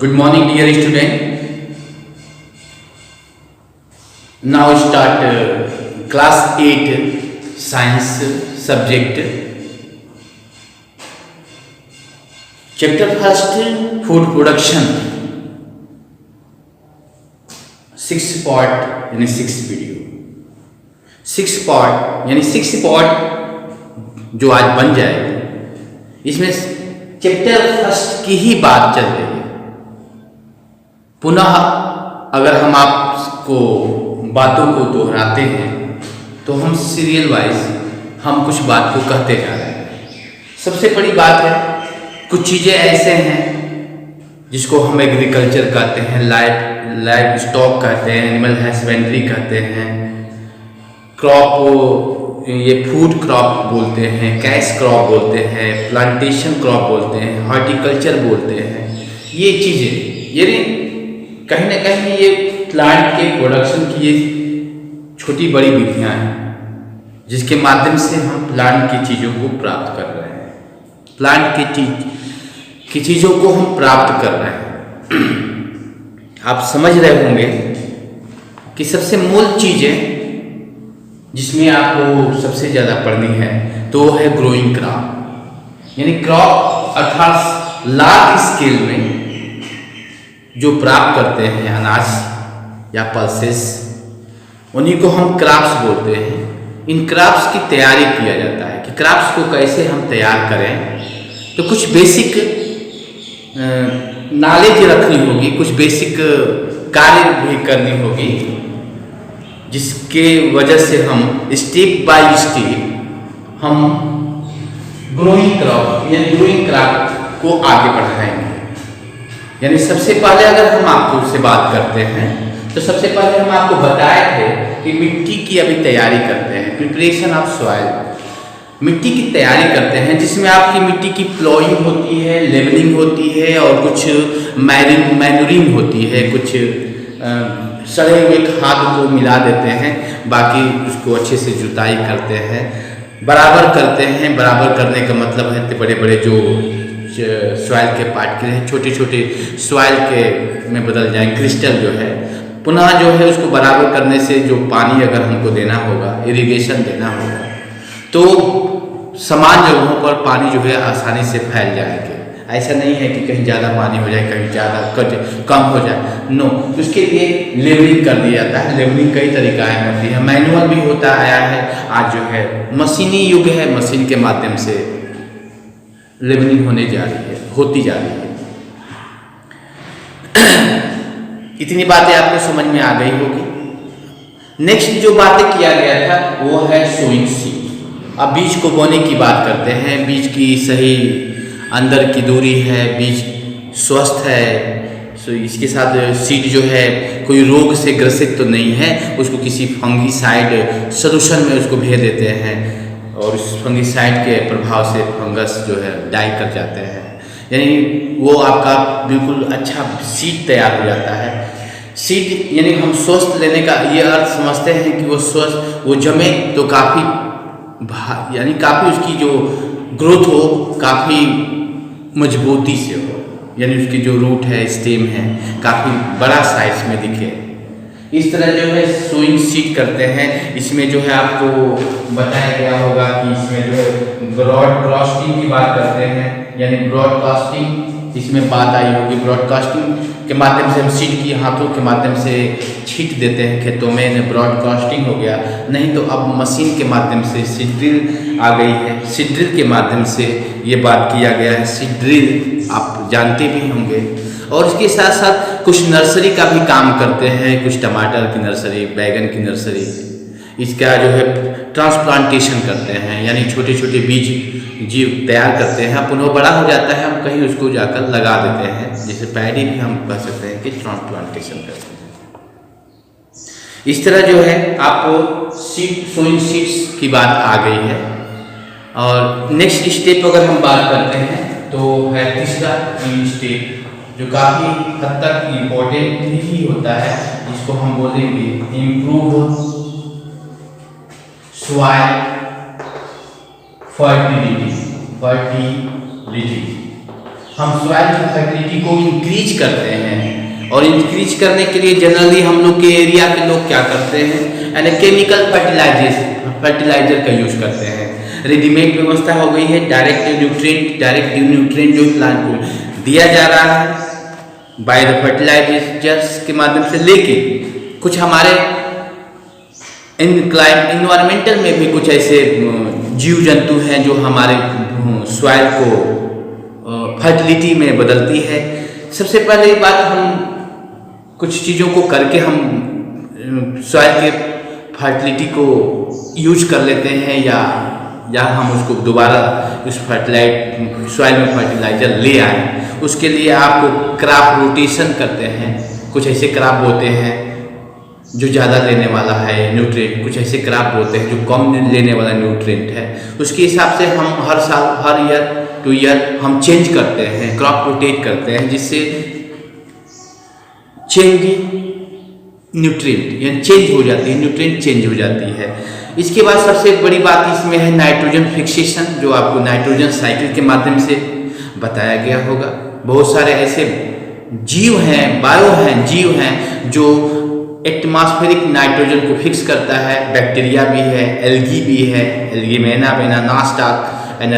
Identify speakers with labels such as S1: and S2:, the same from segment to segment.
S1: Good morning, dear student. Now start class 8 science subject. Chapter first, food production. 6 part यानी 6 video. 6 part यानी 6 part जो आज बन जाएगी. इसमें चैप्टर फर्स्ट की ही बात चल रही है. पुनः अगर हम आपको बातों को दोहराते हैं तो हम सीरियल वाइज हम कुछ बात को कहते जा रहे हैं. सबसे बड़ी बात है, कुछ चीज़ें ऐसे हैं जिसको हम एग्रीकल्चर कहते हैं, लाइव स्टॉक कहते हैं, एनिमल हस्बेंड्री कहते हैं, क्रॉप ये फूड क्रॉप बोलते हैं, कैश क्रॉप बोलते हैं, प्लांटेशन क्रॉप बोलते हैं, हॉर्टिकल्चर बोलते हैं. ये चीज़ें यानी कहीं ना कहीं ये प्लांट के प्रोडक्शन की ये छोटी बड़ी विधियाँ हैं जिसके माध्यम से हम प्लांट की चीज़ों को प्राप्त कर रहे हैं. प्लांट की चीज़ों को हम प्राप्त कर रहे हैं. आप समझ रहे होंगे कि सबसे मूल चीज़ें जिसमें आपको सबसे ज़्यादा पढ़नी है तो वो है ग्रोइंग क्रॉप. यानी क्रॉप अर्थात लार्ज स्केल में जो प्राप्त करते हैं अनाज या पल्सेस, उन्हीं को हम क्रॉप्स बोलते हैं. इन क्रॉप्स की तैयारी किया जाता है कि क्रॉप्स को कैसे हम तैयार करें. तो कुछ बेसिक नॉलेज रखनी होगी, कुछ बेसिक कार्य भी करनी होगी जिसके वजह से हम स्टेप बाय स्टेप हम ग्रोइंग क्रॉप को आगे बढ़ाएंगे. यानी सबसे पहले अगर हम आपको उससे बात करते हैं तो सबसे पहले हम आपको बताए थे कि मिट्टी की अभी तैयारी करते हैं, प्रिपरेशन ऑफ सॉइल. मिट्टी की तैयारी करते हैं जिसमें आपकी मिट्टी की प्लॉइंग होती है, लेवलिंग होती है और कुछ मैन्यूरिंग होती है, कुछ सड़े हुए खाद को मिला देते हैं, बाकी उसको अच्छे से जुताई करते हैं, बराबर करते हैं. बराबर करने का मतलब है बड़े बड़े जो सॉइल के पार्टिकल छोटे छोटे सॉइल के में बदल जाएं, क्रिस्टल जो है पुनः जो है उसको बराबर करने से जो पानी अगर हमको देना होगा, इरिगेशन देना होगा, तो समान जगहों पर पानी जो है आसानी से फैल जाएंगे. ऐसा नहीं है कि कहीं ज़्यादा पानी हो जाए, कहीं ज़्यादा कम हो जाए. नो, उसके लिए लेवलिंग कर दिया जाता है. लेवलिंग कई तरीक़ाएँ होती है, मैनुअल भी होता आया है. आज जो है मशीनी युग है, मशीन के माध्यम से लेवलिंग होती जा रही है. इतनी बातें आपको समझ में आ गई होगी. नेक्स्ट जो बातें किया गया था वो है सोइंग सीड. अब बीज को बोने की बात करते हैं. बीज की सही अंदर की दूरी है, बीज स्वस्थ है, सो इसके साथ सीड जो है कोई रोग से ग्रसित तो नहीं है, उसको किसी फंगीसाइड सोल्यूशन में उसको भेज देते हैं और उस फंगीसाइड के प्रभाव से फंगस जो है डाई कर जाते हैं. यानी वो आपका बिल्कुल अच्छा सीड तैयार हो जाता है. सीड यानी हम स्वस्थ लेने का ये अर्थ समझते हैं कि वो स्वस्थ वो जमे तो काफ़ी यानी काफ़ी उसकी जो ग्रोथ हो काफ़ी मजबूती से हो, यानी उसकी जो रूट है, स्टेम है, काफ़ी बड़ा साइज में दिखे. इस तरह जो है सोइंग सीड करते हैं. इसमें जो है आपको बताया गया होगा कि इसमें जो है ब्रॉडकास्टिंग की बात करते हैं, यानी ब्रॉडकास्टिंग इसमें बात आई होगी. ब्रॉडकास्टिंग के माध्यम से हम सीड की हाथों के माध्यम से छींट देते हैं खेतों में, ब्रॉडकास्टिंग हो गया. नहीं तो अब मशीन के माध्यम से सीड ड्रिल आ गई है. सीड ड्रिल के माध्यम से ये बात किया गया है. सीड ड्रिल आप जानते भी होंगे. और इसके साथ साथ कुछ नर्सरी का भी काम करते हैं, कुछ टमाटर की नर्सरी, बैगन की नर्सरी, इसका जो है ट्रांसप्लांटेशन करते हैं. यानी छोटे छोटे बीज जीव तैयार करते हैं, पुनः बड़ा हो जाता है, हम कहीं उसको जाकर लगा देते हैं. जैसे पैडी भी हम कह सकते हैं कि ट्रांसप्लांटेशन करते हैं. इस तरह जो है आपको सोइंग सीड्स की बात आ गई है. और नेक्स्ट स्टेप अगर हम बात करते हैं तो है तीसरा स्टेप जो काफ़ी हद तक इम्पोर्टेंट ही होता है, जिसको हम बोलेंगे इम्प्रूव सॉइल फर्टिलिटी. हम सॉइल की फर्टिलिटी को इंक्रीज करते हैं। और इंक्रीज करने के लिए जनरली हम लोग के एरिया के लोग क्या करते हैं, यानी केमिकल फर्टिलाइजर का यूज करते हैं। रेडीमेड व्यवस्था हो गई है, डायरेक्ट न्यूट्रिएंट जो प्लांट को दिया जा रहा है बाय द फर्टिलाइजर्स के माध्यम से। लेकिन कुछ हमारे इन्वायरमेंटल में भी कुछ ऐसे जीव जंतु हैं जो हमारे सॉइल को फर्टिलिटी में बदलती है। सबसे पहले बात, हम कुछ चीज़ों को करके हम सॉइल के फर्टिलिटी को यूज कर लेते हैं या हम उसको दोबारा उस सॉइल में फर्टिलाइजर ले आए। उसके लिए आपको क्रॉप रोटेशन करते हैं। कुछ ऐसे क्रॉप बोते हैं जो ज़्यादा लेने वाला है न्यूट्रिएंट, कुछ ऐसे क्रॉप बोते हैं जो कम लेने वाला न्यूट्रिएंट है। उसके हिसाब से हम हर साल, हर ईयर टू ईयर हम चेंज करते हैं, क्रॉप रोटेट करते हैं, जिससे चेंज न्यूट्रिएंट यानी चेंज हो जाती है, न्यूट्रिएंट चेंज हो जाती है। इसके बाद सबसे बड़ी बात इसमें है नाइट्रोजन फिक्सेशन, जो आपको नाइट्रोजन साइकिल के माध्यम से बताया गया होगा। बहुत सारे ऐसे जीव हैं, जीव हैं जो एटमॉस्फेरिक नाइट्रोजन को फिक्स करता है। बैक्टीरिया भी है, एल्गी भी है, एल्गीमेना, नास्टाक,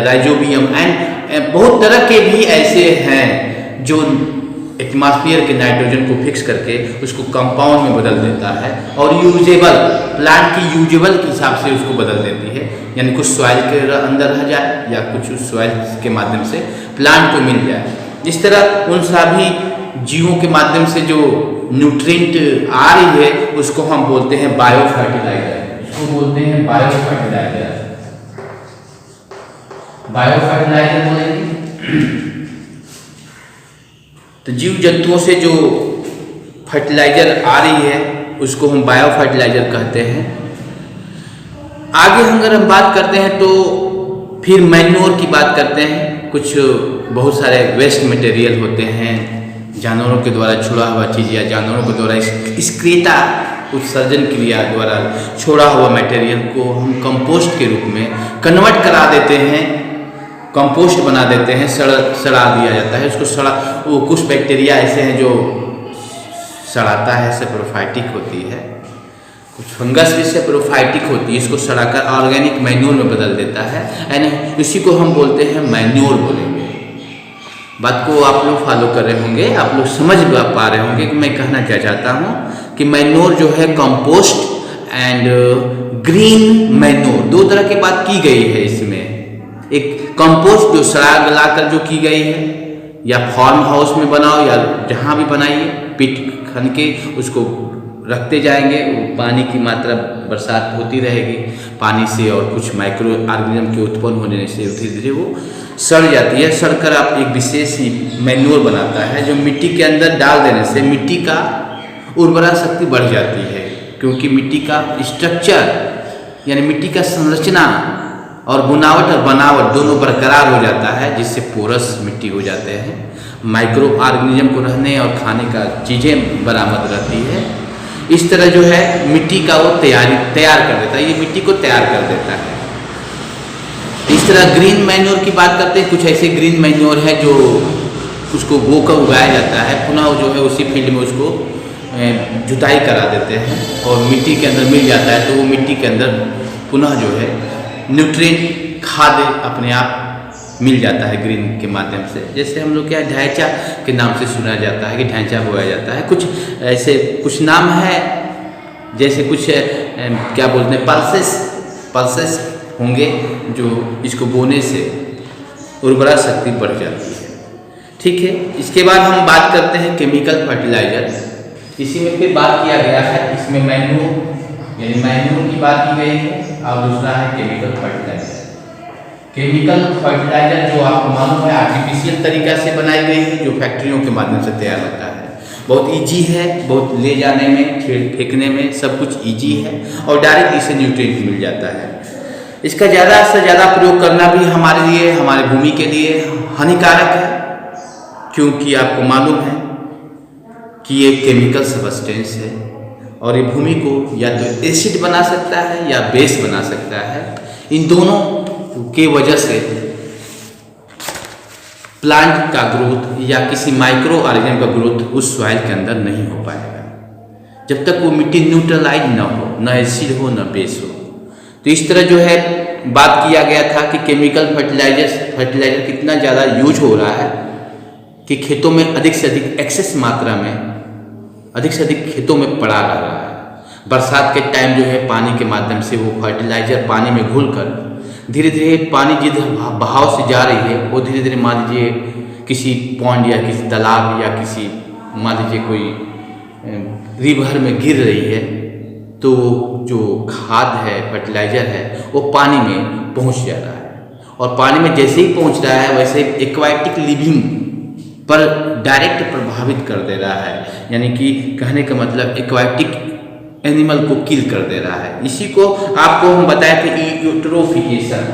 S1: राइजोबियम एंड बहुत तरह के भी ऐसे हैं जो एटमॉस्फेयर के नाइट्रोजन को फिक्स करके उसको कंपाउंड में बदल देता है और यूजेबल, प्लांट की यूजेबल के हिसाब से उसको बदल देती है। यानी कुछ सॉइल के अंदर रह जाए या कुछ उस सॉइल के माध्यम से प्लांट को मिल जाए। इस तरह उन सभी जीवों के माध्यम से जो न्यूट्रिएंट आ रही है उसको हम बोलते हैं बायो फर्टिलाइजर। उसको बोलते हैं बायो फर्टिलाइजर। बायो फर्टिलाइजर बोलेंगे तो जीव जंतुओं से जो फर्टिलाइजर आ रही है उसको हम बायो फर्टिलाइजर कहते हैं। आगे अगर हम बात करते हैं तो फिर मैन्योर की बात करते हैं। कुछ बहुत सारे वेस्ट मटेरियल होते हैं, जानवरों के द्वारा छोड़ा हुआ चीज़ या जानवरों के द्वारा एक्सक्रीटा उत्सर्जन क्रिया द्वारा छोड़ा हुआ मटेरियल को हम कंपोस्ट के रूप में कन्वर्ट करा देते हैं, कंपोस्ट बना देते हैं, सड़ा दिया जाता है उसको। वो कुछ बैक्टीरिया ऐसे हैं जो सड़ाता है, सेप्रोफाइटिक होती है, कुछ फंगस भी सेप्रोफाइटिक होती है, इसको सड़ाकर ऑर्गेनिक मैन्योर में बदल देता है। यानी उसी को हम बोलते हैं मैन्योर बोलेंगे। बात को आप लोग फॉलो कर रहे होंगे, आप लोग समझ पा रहे होंगे कि मैं कहना क्या चाहता हूँ कि मैन्योर जो है कंपोस्ट एंड ग्रीन मैन्योर, दो तरह की बात की गई है इसमें। एक कंपोस्ट जो सड़ा गला कर जो की गई है, या फार्म हाउस में बनाओ या जहाँ भी बनाइए, पिट खन के उसको रखते जाएंगे, पानी की मात्रा बरसात होती रहेगी पानी से और कुछ माइक्रो ऑर्गेनिज्म के उत्पन्न होने से धीरे धीरे वो सड़ जाती है। सड़कर आप एक विशेष ही मैन्योर बनाता है जो मिट्टी के अंदर डाल देने से मिट्टी का उर्वरा शक्ति बढ़ जाती है, क्योंकि मिट्टी का स्ट्रक्चर यानी मिट्टी का संरचना और बुनावट और बनावट दोनों बरकरार हो जाता है, जिससे पोरस मिट्टी हो जाते हैं, माइक्रो ऑर्गेनिज्म को रहने और खाने का चीज़ें बरामद रहती है। इस तरह जो है मिट्टी का वो तैयार कर देता है, ये मिट्टी को तैयार कर देता है। इस तरह ग्रीन मैन्योर की बात करते हैं। कुछ ऐसे ग्रीन मैन्योर है जो उसको बोकर उगाया जाता है, पुनः जो है उसी फील्ड में उसको जुताई करा देते हैं और मिट्टी के अंदर मिल जाता है, तो वो मिट्टी के अंदर पुनः जो है न्यूट्रिएंट खाद अपने आप मिल जाता है ग्रीन के माध्यम से। जैसे हम लोग क्या ढैंचा के नाम से सुना जाता है कि ढैंचा बोया जाता है, कुछ ऐसे कुछ नाम है, जैसे कुछ क्या बोलते हैं पल्सेस होंगे जो इसको बोने से उर्वरा शक्ति बढ़ जाती है। ठीक है, इसके बाद हम बात करते हैं केमिकल फर्टिलाइजर। इसी में फिर बात किया गया है, इसमें मैन्योर यानी मैन्योर की बात की गई है और दूसरा है केमिकल फर्टिलाइजर। केमिकल फर्टिलाइजर जो आपको मालूम है आर्टिफिशियल तरीका से बनाई गई है, जो फैक्ट्रियों के माध्यम से तैयार होता है। बहुत इजी है, बहुत ले जाने में, फेंकने में सब कुछ इजी है और डायरेक्ट इसे न्यूट्रिएंट मिल जाता है। इसका ज़्यादा से ज़्यादा प्रयोग करना भी हमारे लिए, हमारे भूमि के लिए हानिकारक है, क्योंकि आपको मालूम है कि ये केमिकल सब्सटेंस है और ये भूमि को या तो एसिड बना सकता है या बेस बना सकता है। इन दोनों के वजह से प्लांट का ग्रोथ या किसी माइक्रो ऑर्गेनिज्म का ग्रोथ उस सॉइल के अंदर नहीं हो पाएगा जब तक वो मिट्टी न्यूट्रलाइज ना हो, न एसिड हो न बेस हो। तो इस तरह जो है बात किया गया था कि केमिकल फर्टिलाइजर कितना ज़्यादा यूज हो रहा है कि खेतों में अधिक से अधिक एक्सेस मात्रा में अधिक से अधिक खेतों में पड़ा रह रहा है। बरसात के टाइम जो है पानी के माध्यम से वो फर्टिलाइजर पानी में घुलकर धीरे धीरे पानी जिस बहाव से जा रही है वो धीरे धीरे मान लीजिए किसी पॉन्ड या किसी तालाब या किसी मान लीजिए कोई रिवर में गिर रही है, तो जो खाद है फर्टिलाइजर है वो पानी में पहुंच जा रहा है और पानी में जैसे ही पहुंच रहा है वैसे एक्वाटिक लिविंग पर डायरेक्ट प्रभावित कर दे रहा है। यानी कि कहने का मतलब एक्वाटिक एनिमल को किल कर दे रहा है। इसी को आपको हम बताए थे यूट्रोफिकेशन,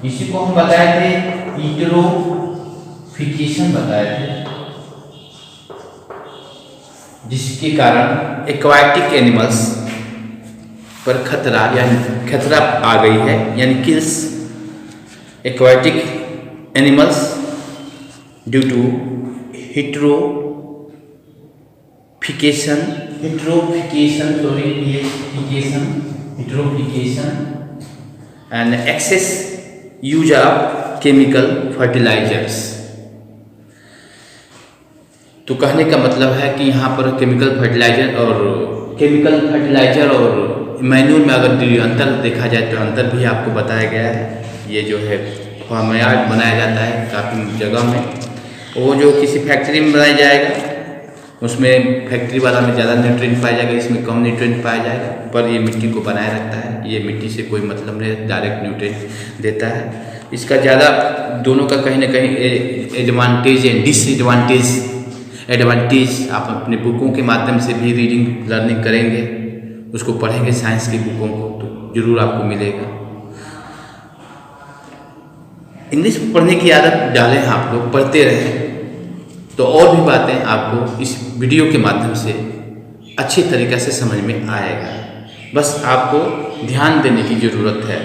S1: इसी को हम बताए थे यूट्रोफिकेशन बताए थे, जिसके कारण एक्वाटिक एनिमल्स पर खतरा आ गई है, यानी kills aquatic animals due to heterophication and excess use of chemical fertilizers। तो कहने का मतलब है कि यहाँ पर केमिकल फर्टिलाइजर और मैन्यूर में अगर अंतर देखा जाए तो अंतर भी आपको बताया गया है। ये जो है फार्मयार्ड बनाया जाता है काफ़ी जगह में, वो जो किसी फैक्ट्री में बनाया जाएगा उसमें फैक्ट्री वाला में ज़्यादा न्यूट्रिएंट पाया जाएगा, इसमें कम न्यूट्रिएंट पाया जाएगा, पर ये मिट्टी को बनाए रखता है। ये मिट्टी से कोई मतलब नहीं, डायरेक्ट न्यूट्रिएंट देता है। इसका ज़्यादा दोनों का कहीं ना कहीं एडवांटेज है, एडवांटेज आप अपने बुकों के माध्यम से भी रीडिंग लर्निंग करेंगे, उसको पढ़ेंगे साइंस की बुकों को तो ज़रूर आपको मिलेगा। इंग्लिश पढ़ने की आदत डालें, आप लोग पढ़ते रहें तो और भी बातें आपको इस वीडियो के माध्यम से अच्छी तरीक़े से समझ में आएगा। बस आपको ध्यान देने की ज़रूरत है।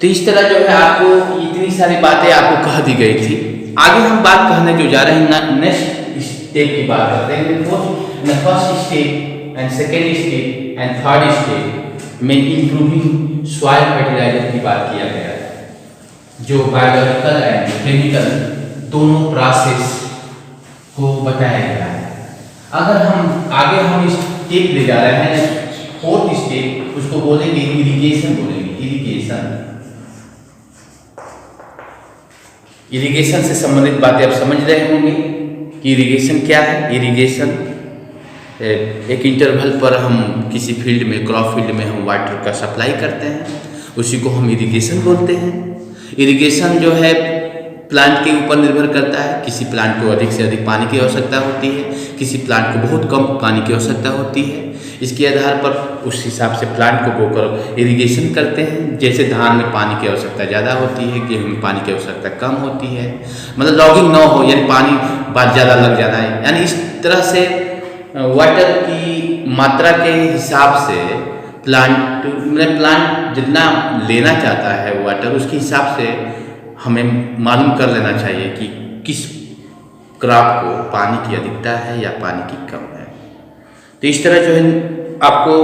S1: तो इस तरह जो है आपको इतनी सारी बातें आपको कह दी गई थी। आगे हम बात कहने जो जा रहे हैं नेक्स्ट स्टेप की बात करते हैं। First step and second step and third step में इम्प्रूविंग सॉइल फर्टिलाइजर की बात किया गया है, जो बायोलॉजिकल एंड केमिकल दोनों प्रोसेस को बताया गया है। अगर हम आगे हम स्टेप ले जा रहे हैं, फोर्थ स्टेप उसको बोलेंगे इरिगेशन, इरिगेशन से संबंधित बातें आप समझ रहे होंगे कि इरिगेशन क्या है। इरिगेशन एक इंटरवल पर हम किसी फील्ड में, क्रॉप फील्ड में हम वाटर का सप्लाई करते हैं, उसी को हम इरिगेशन बोलते हैं। इरिगेशन जो है प्लांट के ऊपर निर्भर करता है। किसी प्लांट को अधिक से अधिक पानी की आवश्यकता होती है, किसी प्लांट को बहुत कम पानी की आवश्यकता होती है। इसके आधार पर उस हिसाब से प्लांट को बोकर इरिगेशन करते हैं। जैसे धान में पानी की आवश्यकता ज़्यादा होती है, गेहूँ में पानी की आवश्यकता कम होती है, मतलब लॉगिंग ना हो यानी पानी बहुत ज़्यादा लग जाना है। यानी इस तरह से वाटर की मात्रा के हिसाब से प्लांट जितना लेना चाहता है वाटर, उसके हिसाब से हमें मालूम कर लेना चाहिए कि किस क्रॉप को पानी की अधिकता है या पानी की कम है। तो इस तरह जो है आपको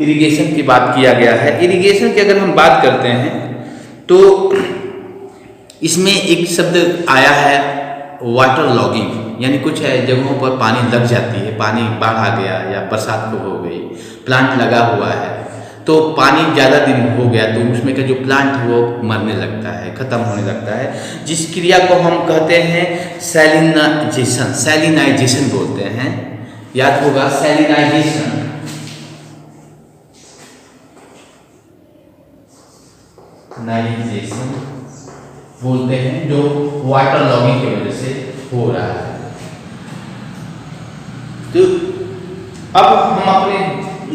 S1: इरिगेशन की बात किया गया है। इरिगेशन की अगर हम बात करते हैं तो इसमें एक शब्द आया है वाटर लॉगिंग, यानी कुछ है जगहों पर पानी लग जाती है, पानी बाढ़ आ गया या बरसात को हो गई, प्लांट लगा हुआ है तो पानी ज़्यादा दिन हो गया तो उसमें का जो प्लांट है वो मरने लगता है, ख़त्म होने लगता है, जिस क्रिया को हम कहते हैं सैलिनाइजेशन बोलते हैं। याद होगा सैलिनाइजेशन। बोलते हैं जो वाटर लॉगिंग की वजह से हो रहा है। तो अब हम अपने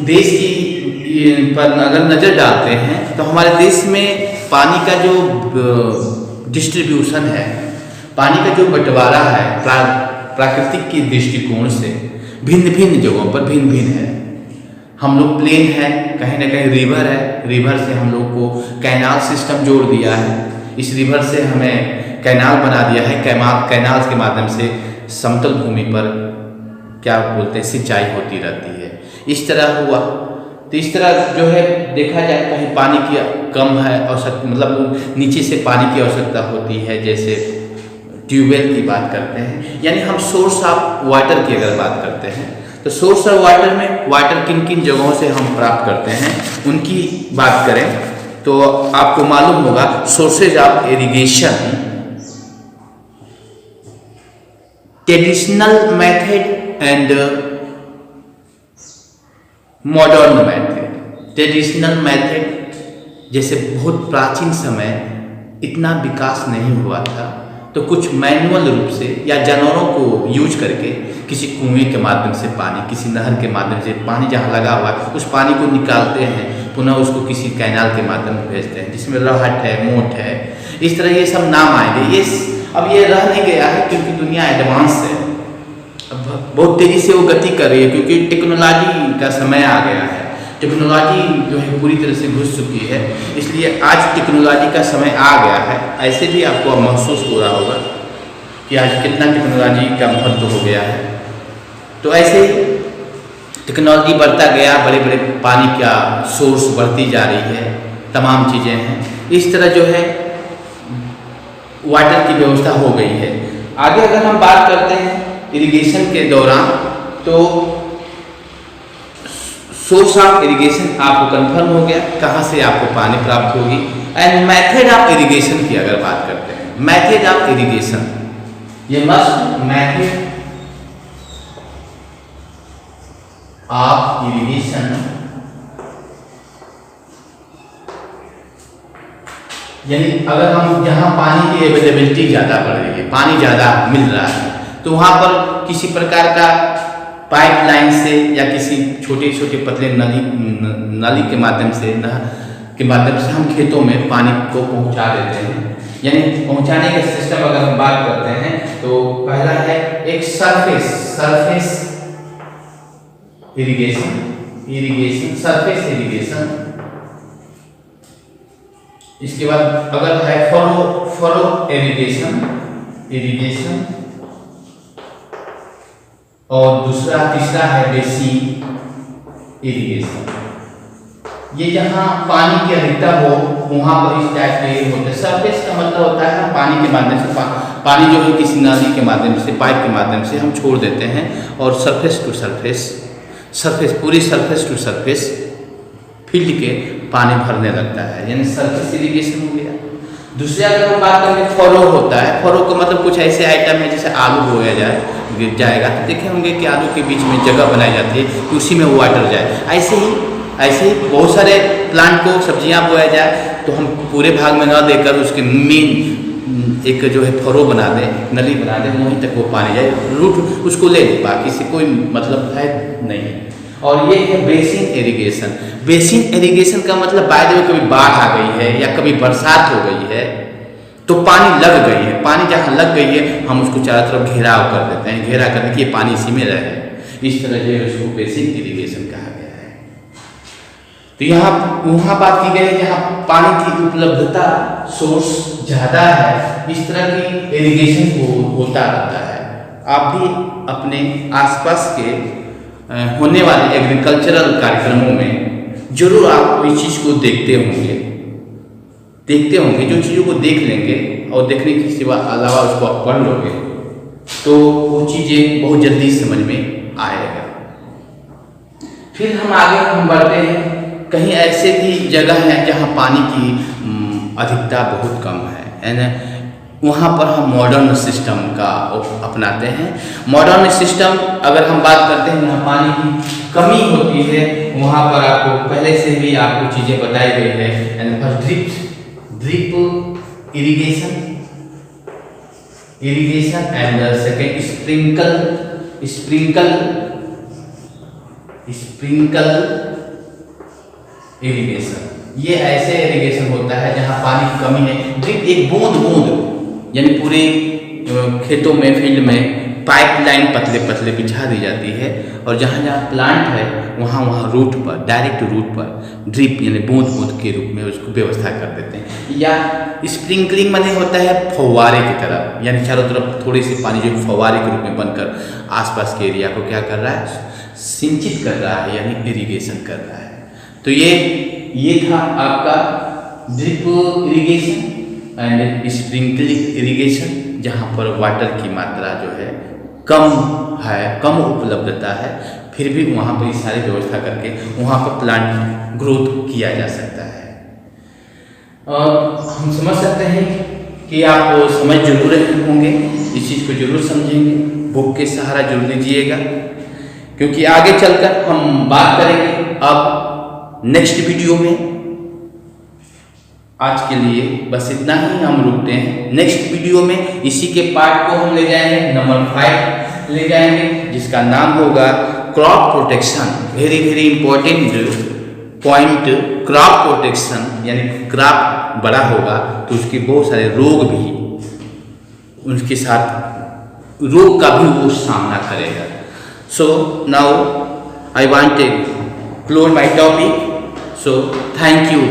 S1: देश की पर अगर नज़र डालते हैं तो हमारे देश में पानी का जो डिस्ट्रीब्यूशन है, पानी का जो बंटवारा है प्राकृतिक के दृष्टिकोण से भिन्न भिन्न जगहों पर भिन्न भिन्न है। हम लोग प्लेन है, कहीं ना कहीं रिवर है, रिवर से हम लोग को कैनाल सिस्टम जोड़ दिया है। इस रिवर से हमें कैनाल बना दिया है, कैनाल के माध्यम से समतल भूमि पर क्या बोलते हैं सिंचाई होती रहती है। इस तरह हुआ। तो इस तरह जो है देखा जाए कहीं पानी की कम है आवश्यकता, मतलब नीचे से पानी की आवश्यकता होती है, जैसे ट्यूबवेल की बात करते हैं, यानी हम सोर्स ऑफ वाटर की अगर बात करते हैं तो सोर्स ऑफ वाटर में वाटर किन किन जगहों से हम प्राप्त करते हैं उनकी बात करें तो आपको मालूम होगा sources of irrigation, traditional method and modern method. Traditional method जैसे बहुत प्राचीन समय इतना विकास नहीं हुआ था तो कुछ मैनुअल रूप से या जानवरों को यूज करके किसी कुएं के माध्यम से पानी, किसी नहर के माध्यम से पानी जहाँ लगा हुआ है उस पानी को निकालते हैं, पुनः उसको किसी कैनाल के माध्यम से भेजते हैं जिसमें रहट है, मोट है, इस तरह ये सब नाम आएंगे। ये अब ये रह नहीं गया है क्योंकि दुनिया एडवांस है, अब बहुत तेज़ी से वो गति कर रही है क्योंकि टेक्नोलॉजी का समय आ गया है। टेक्नोलॉजी जो है पूरी तरह से घुस चुकी है, इसलिए आज टेक्नोलॉजी का समय आ गया है। ऐसे भी आपको महसूस हो रहा होगा कि आज कितना टेक्नोलॉजी का महत्व हो गया है। तो ऐसे ही टेक्नोलॉजी बढ़ता गया, बड़े बड़े पानी का सोर्स बढ़ती जा रही है, तमाम चीज़ें हैं। इस तरह जो है वाटर की व्यवस्था हो गई है। आगे अगर हम बात करते हैं इरिगेशन के दौरान तो सोर्स ऑफ इरिगेशन आपको कंफर्म हो गया, कहाँ से आपको पानी प्राप्त होगी। एंड मेथड ऑफ इरिगेशन की अगर बात करते हैं, मेथड ऑफ इरिगेशन, ये मस्ट मेथड ऑफ इरिगेशन, यानी अगर हम जहाँ पानी की अवेलेबिलिटी ज़्यादा बढ़ रही है, पानी ज़्यादा मिल रहा है तो वहाँ पर किसी प्रकार का पाइपलाइन से या किसी छोटे छोटे पतले नाली के माध्यम से हम खेतों में पानी को पहुंचा देते हैं। यानी पहुंचाने का सिस्टम अगर हम बात करते हैं तो पहला है एक सरफेस इरिगेशन, सरफेस इरिगेशन। इसके बाद अगर है फरो इरिगेशन और तीसरा है बेसिन इरिगेशन। ये जहाँ पानी की अधिकता हो वहाँ पर इस टाइप के होते हैं। सरफेस का मतलब होता है पानी के माध्यम से पानी जो है किसी नाली के माध्यम से, पाइप के माध्यम से हम छोड़ देते हैं और सरफेस टू सरफेस पूरी सरफेस टू सरफेस फील्ड के पानी भरने लगता है, यानी सरफेस इरिगेशन हो गया। दूसरे अगर हम बात करें फरो होता है, फरो का मतलब कुछ ऐसे आइटम है जैसे आलू बोया जाएगा तो देखे होंगे कि आलू के बीच में जगह बनाई जाती है कि उसी में वाटर जाए। ऐसे ही बहुत सारे प्लांट को सब्जियां बोया जाए तो हम पूरे भाग में न देकर उसके मेन एक जो है फरो बना दें, नली बना दें, वहीं तक वो पानी जाए, रूट उसको ले ले, बाकी से कोई मतलब है नहीं। और ये है बेसिन इरिगेशन का मतलब बाद में कभी बाढ़ आ गई है या कभी बरसात हो गई है तो पानी लग गई है, पानी जहाँ लग गई है हम उसको चारों तरफ घेराव कर देते हैं, घेरा करके कि ये पानी इसी में रहे। इस तरह जो है उसको बेसिन इरिगेशन कहा गया है। तो वहाँ बात की गई है जहाँ पानी की उपलब्धता सोर्स ज़्यादा है, इस तरह की इरिगेशन होता रहता है। आप भी अपने आसपास के होने वाले एग्रीकल्चरल कार्यक्रमों में जरूर आप इस चीज़ को देखते होंगे। जो चीज़ों को देख लेंगे और देखने के सिवा अलावा उसको आप पढ़ लोगे तो वो चीज़ें बहुत जल्दी समझ में आएगा। फिर हम आगे बढ़ते हैं, कहीं ऐसे भी जगह हैं जहाँ पानी की अधिकता बहुत कम है ना, वहाँ पर हम मॉडर्न सिस्टम का अपनाते हैं। मॉडर्न सिस्टम अगर हम बात करते हैं जहाँ पानी की कमी होती है वहाँ पर आपको पहले से भी आपको चीज़ें बताई गई है। Drip irrigation and second sprinkle irrigation. ये ऐसे इरिगेशन होता है जहाँ पानी की कमी है। ड्रिप एक बूंद यानी पूरे खेतों में, फील्ड में पाइपलाइन लाइन पतले पतले बिछा दी जाती है, और जहाँ जहाँ प्लांट है वहाँ वहाँ रूट पर, डायरेक्ट रूट पर ड्रिप यानी बूंद बूंद के रूप में उसको व्यवस्था कर देते हैं। या स्प्रिंकलिंग माने होता है फव्वारे की तरह, यानी चारों तरफ थोड़ी सी पानी जो फव्वारे के रूप में बनकर आसपास के एरिया को क्या कर रहा है, सिंचित कर रहा है, यानी इरिगेशन कर रहा है। तो ये था आपका drip irrigation and sprinkling irrigation, जहाँ पर वाटर की मात्रा जो है कम उपलब्धता है, फिर भी वहाँ पर सारी व्यवस्था करके वहाँ पर प्लांट ग्रोथ किया जा सकता है। और हम समझ सकते हैं कि आप समझ जरूर रहे होंगे, इस चीज़ को जरूर समझेंगे, बुक के सहारा जरूर लीजिएगा, क्योंकि आगे चलकर हम बात करेंगे अब नेक्स्ट वीडियो में। आज के लिए बस इतना ही हम रुकते हैं। नेक्स्ट वीडियो में इसी के पार्ट को हम ले जाएंगे, नंबर 5 ले जाएंगे, जिसका नाम होगा crop protection. Very very important point, crop protection, यानी क्रॉप बड़ा होगा तो उसके बहुत सारे रोग भी, उसके साथ रोग का भी वो सामना करेगा। So now I want to close my topic, so thank you.